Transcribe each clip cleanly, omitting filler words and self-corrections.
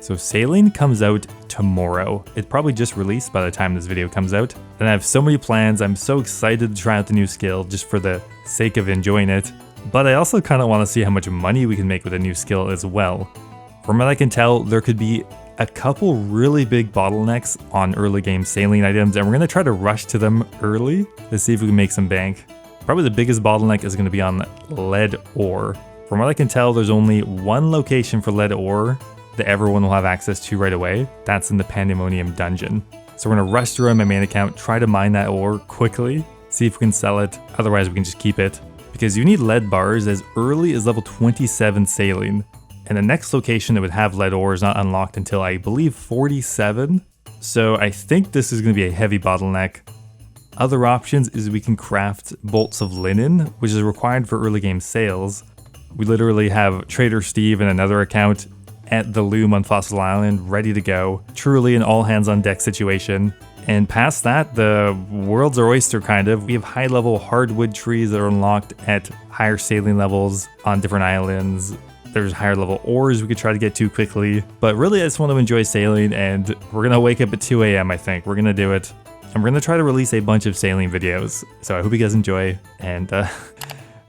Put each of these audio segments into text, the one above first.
So sailing comes out tomorrow. It's probably just released by the time this video comes out. And I have so many plans. I'm so excited to try out the new skill just for the sake of enjoying it. But I also kind of want to see how much money we can make with a new skill as well. From what I can tell, there could be a couple really big bottlenecks on early game sailing items, and we're going to try to rush to them early to see if we can make some bank. Probably the biggest bottleneck is going to be on lead ore. From what I can tell, there's only one location for lead ore that everyone will have access to right away. That's in the Pandemonium dungeon. So we're going to rush through my main account, try to mine that ore quickly, see if we can sell it. Otherwise, we can just keep it. Because you need lead bars as early as level 27 sailing. And the next location that would have lead ore is not unlocked until I believe 47. So I think this is going to be a heavy bottleneck. Other options is we can craft bolts of linen, which is required for early game sales. We literally have Trader Steve and another account at the loom on Fossil Island ready to go. Truly an all hands on deck situation. And past that, the world's our oyster kind of. We have high level hardwood trees that are unlocked at higher sailing levels on different islands. There's higher level ores we could try to get to quickly. But really, I just want to enjoy sailing, and we're going to wake up at 2 a.m. I think. We're going to do it. And we're going to try to release a bunch of sailing videos. So I hope you guys enjoy, and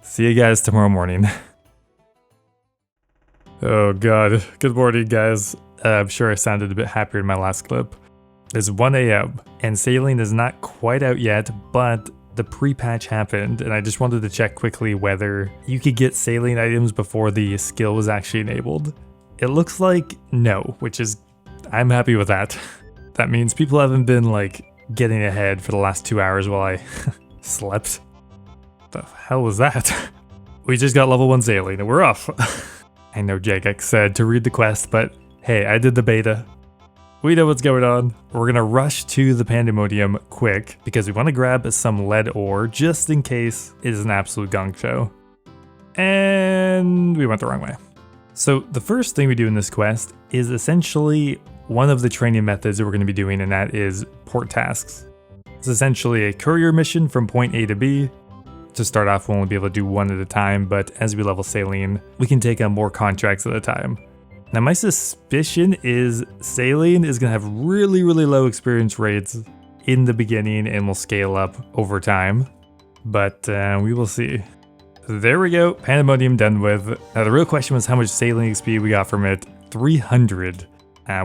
see you guys tomorrow morning. Oh god. Good morning, guys. I'm sure I sounded a bit happier in my last clip. It's 1 a.m. and sailing is not quite out yet, but the pre-patch happened, and I just wanted to check quickly whether you could get sailing items before the skill was actually enabled. It looks like no, which is, I'm happy with that. That means people haven't been like getting ahead for the last 2 hours while I slept. The hell was that? We just got level 1 sailing and we're off. I know Jagex said to read the quest, but hey, I did the beta. We know what's going on. We're gonna rush to the Pandemonium quick because we want to grab some lead ore just in case it is an absolute gong show. And we went the wrong way. So the first thing we do in this quest is essentially one of the training methods that we're going to be doing, and that is port tasks. It's essentially a courier mission from point A to B. To start off, we'll only be able to do one at a time, but as we level sailing, we can take on more contracts at a time. Now my suspicion is sailing is going to have really low experience rates in the beginning and will scale up over time, but we will see. There we go, Pandemonium done with. Now the real question was how much sailing XP we got from it. 300,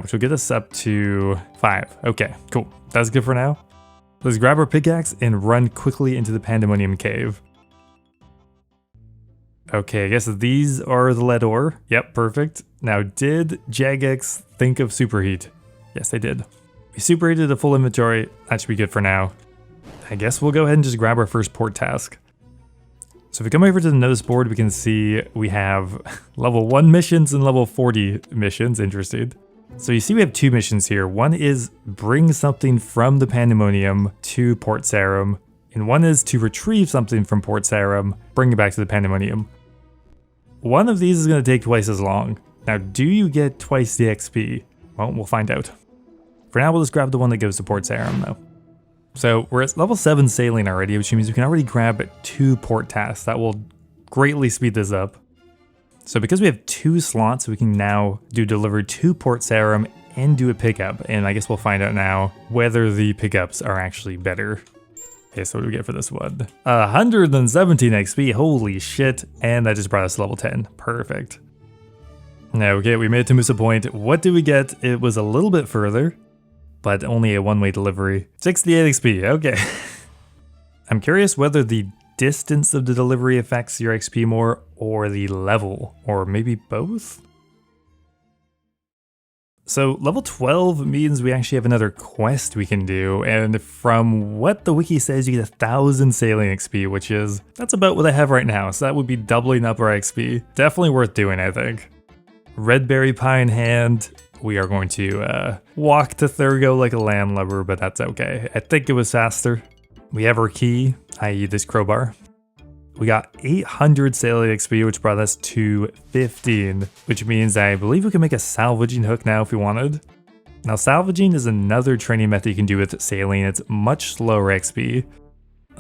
which will get us up to 5. Okay, cool, that's good for now. Let's grab our pickaxe and run quickly into the Pandemonium cave. Okay, I guess these are the lead ore. Yep, perfect. Now, did Jagex think of superheat? Yes, they did. We superheated a full inventory. That should be good for now. I guess we'll go ahead and just grab our first port task. So if we come over to the notice board, we can see we have level 1 missions and level 40 missions. Interesting. So you see we have 2 missions here. One is bring something from the Pandemonium to Port Sarum, and one is to retrieve something from Port Sarum, bring it back to the Pandemonium. One of these is going to take twice as long. Now, do you get twice the XP? Well, we'll find out. For now, we'll just grab the one that goes to Port Sarum, though. So we're at level 7 sailing already, which means we can already grab 2 port tasks. That will greatly speed this up. So because we have 2 slots, we can now do deliver to Port Sarum and do a pickup. And I guess we'll find out now whether the pickups are actually better. Okay, so what do we get for this one? 117 XP, holy shit. And that just brought us to level 10, perfect. Now, okay, we made it to Musa Point. What did we get? It was a little bit further, but only a one-way delivery. 68 XP, okay. I'm curious whether the distance of the delivery affects your XP more, or the level, or maybe both? So level 12 means we actually have another quest we can do, and from what the wiki says, you get 1,000 sailing XP, which is, that's about what I have right now, so that would be doubling up our XP. Definitely worth doing, I think. Red berry pie in hand. We are going to walk to Thurgo like a landlubber, but that's okay. I think it was faster. We have our key, i.e. this crowbar. We got 800 sailing XP, which brought us to 15, which means I believe we can make a salvaging hook now if we wanted. Now, salvaging is another training method you can do with sailing. It's much slower XP.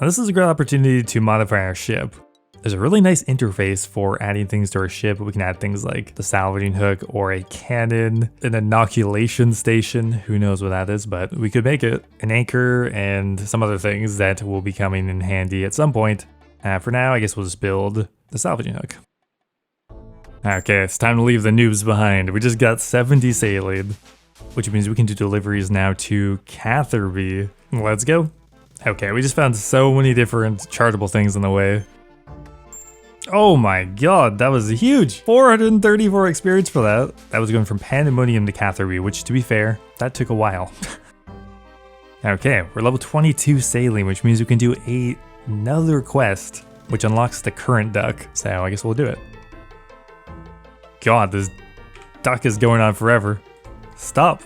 Now, this is a great opportunity to modify our ship. There's a really nice interface for adding things to our ship. We can add things like the salvaging hook or a cannon, an inoculation station. Who knows what that is, but we could make it. An anchor and some other things that will be coming in handy at some point. For now, I guess we'll just build the salvaging hook. Okay, it's time to leave the noobs behind. We just got 70 saline, which means we can do deliveries now to Catherby. Let's go. Okay, we just found so many different chartable things on the way. Oh my god, that was huge! 434 experience for that. That was going from Pandemonium to Catherby, which, to be fair, that took a while. Okay, we're level 22 sailing, which means we can do another quest, which unlocks the current duck. So I guess we'll do it. God, this duck is going on forever. Stop.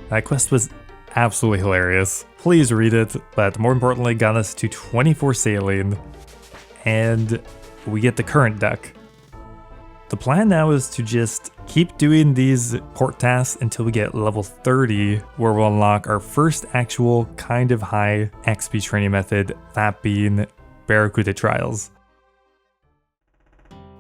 That quest was absolutely hilarious. Please read it, but more importantly, got us to 24 sailing. And we get the current duck. The plan now is to just keep doing these port tasks until we get level 30, where we'll unlock our first actual kind of high XP training method, that being Barracuda trials.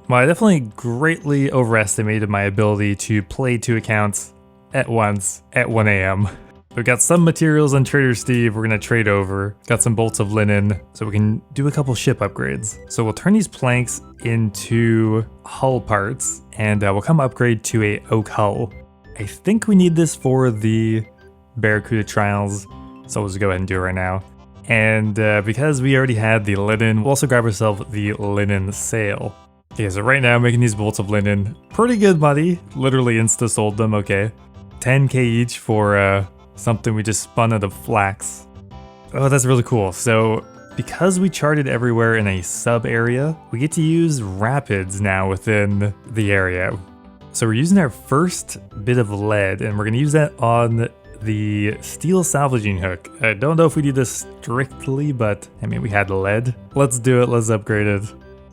Well, I definitely greatly overestimated my ability to play 2 accounts at once at 1 AM. We've got some materials on Trader Steve we're going to trade over. Got some bolts of linen, so we can do a couple ship upgrades. So we'll turn these planks into hull parts, and we'll come upgrade to a oak hull. I think we need this for the Barracuda trials, so we'll just go ahead and do it right now. And because we already had the linen, we'll also grab ourselves the linen sail. Okay, so right now making these bolts of linen, pretty good money. Literally insta sold them, okay. 10k each for something we just spun out of flax. Oh, that's really cool. So because we charted everywhere in a sub area, we get to use rapids now within the area. So we're using our first bit of lead, and we're gonna use that on the steel salvaging hook. I don't know if we do this strictly, but I mean, we had lead. Let's do it, let's upgrade it.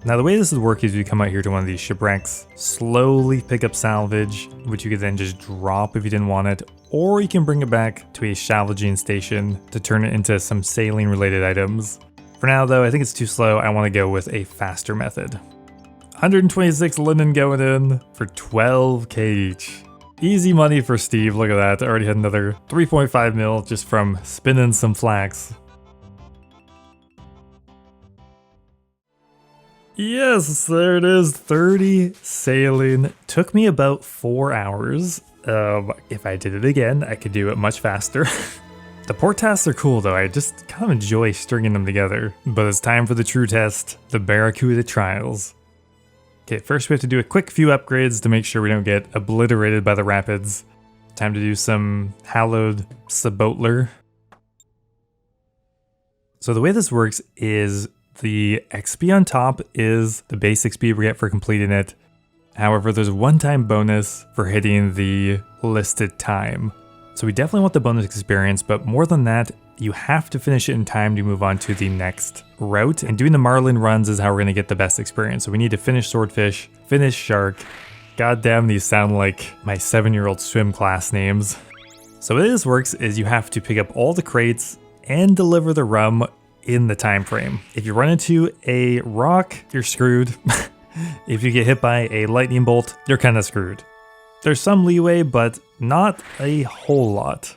Now the way this would work is you come out here to one of these shipwrecks, slowly pick up salvage, which you could then just drop if you didn't want it, or you can bring it back to a salvaging station to turn it into some sailing related items. For now though, I think it's too slow. I want to go with a faster method. 126 linen going in for 12k each. Easy money for Steve, look at that. I already had another 3.5 mil just from spinning some flax. Yes, there it is, 30 sailing. Took me about 4 hours. If I did it again, I could do it much faster. The port tasks are cool though, I just kind of enjoy stringing them together. But it's time for the true test, the Barracuda trials. Okay, first we have to do a quick few upgrades to make sure we don't get obliterated by the rapids. Time to do some hallowed sabotler. So the way this works is the XP on top is the base XP we get for completing it. However, there's a one-time bonus for hitting the listed time. So we definitely want the bonus experience, but more than that, you have to finish it in time to move on to the next route. And doing the marlin runs is how we're going to get the best experience. So we need to finish swordfish, finish shark. God damn, these sound like my 7-year-old swim class names. So the way this works is you have to pick up all the crates and deliver the rum in the time frame. If you run into a rock, you're screwed. If you get hit by a lightning bolt, you're kind of screwed. There's some leeway, but not a whole lot.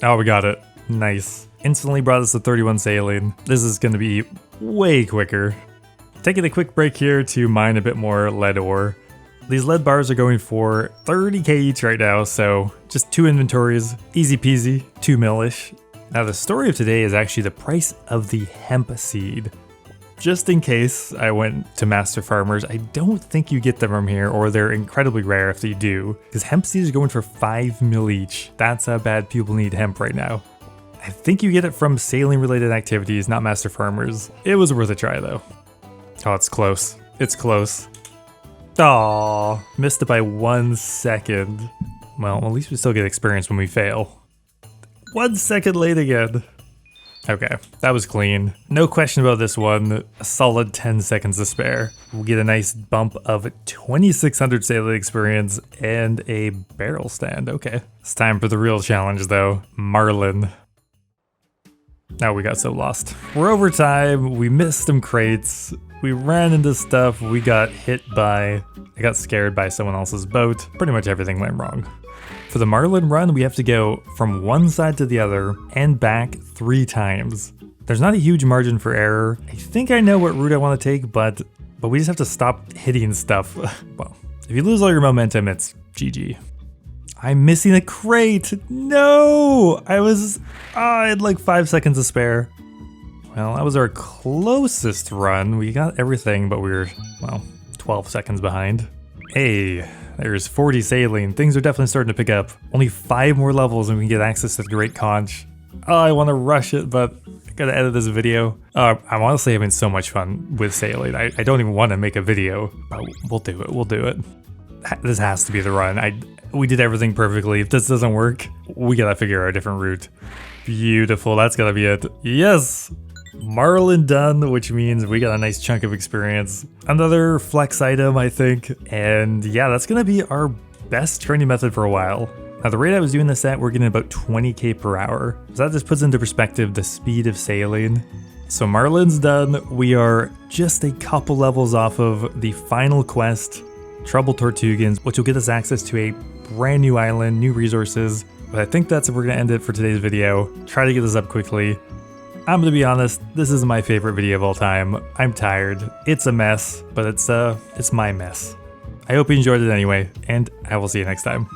Oh, we got it. Nice. Instantly brought us to 31 sailing. This is going to be way quicker. Taking a quick break here to mine a bit more lead ore. These lead bars are going for 30k each right now, so just 2 inventories, easy peasy, 2 mil-ish. Now the story of today is actually the price of the hemp seed. Just in case I went to Master Farmers, I don't think you get them from here, or they're incredibly rare if you do, because hemp seeds are going for 5 mil each. That's how bad people need hemp right now. I think you get it from sailing related activities, not Master Farmers. It was worth a try though. Oh, it's close. It's close. Aww, missed it by 1 second. Well, at least we still get experience when we fail. 1 second late again. Okay, that was clean. No question about this one. A solid 10 seconds to spare. We'll get a nice bump of 2600 sailing experience and a barrel stand. Okay, it's time for the real challenge though. Marlin. Now we got so lost. We're over time, we missed some crates, we ran into stuff, we got hit by, I got scared by someone else's boat. Pretty much everything went wrong. For the Marlin run, we have to go from one side to the other and back 3 times. There's not a huge margin for error. I think I know what route I want to take, but we just have to stop hitting stuff. Well, if you lose all your momentum, it's GG. I'm missing a crate. No! I had like 5 seconds to spare. Well, that was our closest run. We got everything, but we were, well, 12 seconds behind. Hey, there's 40 sailing. Things are definitely starting to pick up. Only 5 more levels and we can get access to the Great Conch. Oh, I want to rush it, but I gotta edit this video. I'm honestly having so much fun with sailing. I don't even want to make a video, but we'll do it. We'll do it. This has to be the run. We did everything perfectly. If this doesn't work, we gotta figure out a different route. Beautiful, that's gotta be it. Yes! Marlin done, which means we got a nice chunk of experience. Another flex item, I think. And yeah, that's gonna be our best training method for a while. Now the rate I was doing this at, we're getting about 20k per hour. So that just puts into perspective the speed of sailing. So Marlin's done. We are just a couple levels off of the final quest, Trouble Tortugans, which will get us access to a brand new island, new resources. But I think that's where we're gonna end it for today's video. Try to get this up quickly. I'm gonna be honest, this is my favorite video of all time. I'm tired. It's a mess, but it's my mess. I hope you enjoyed it anyway, and I will see you next time.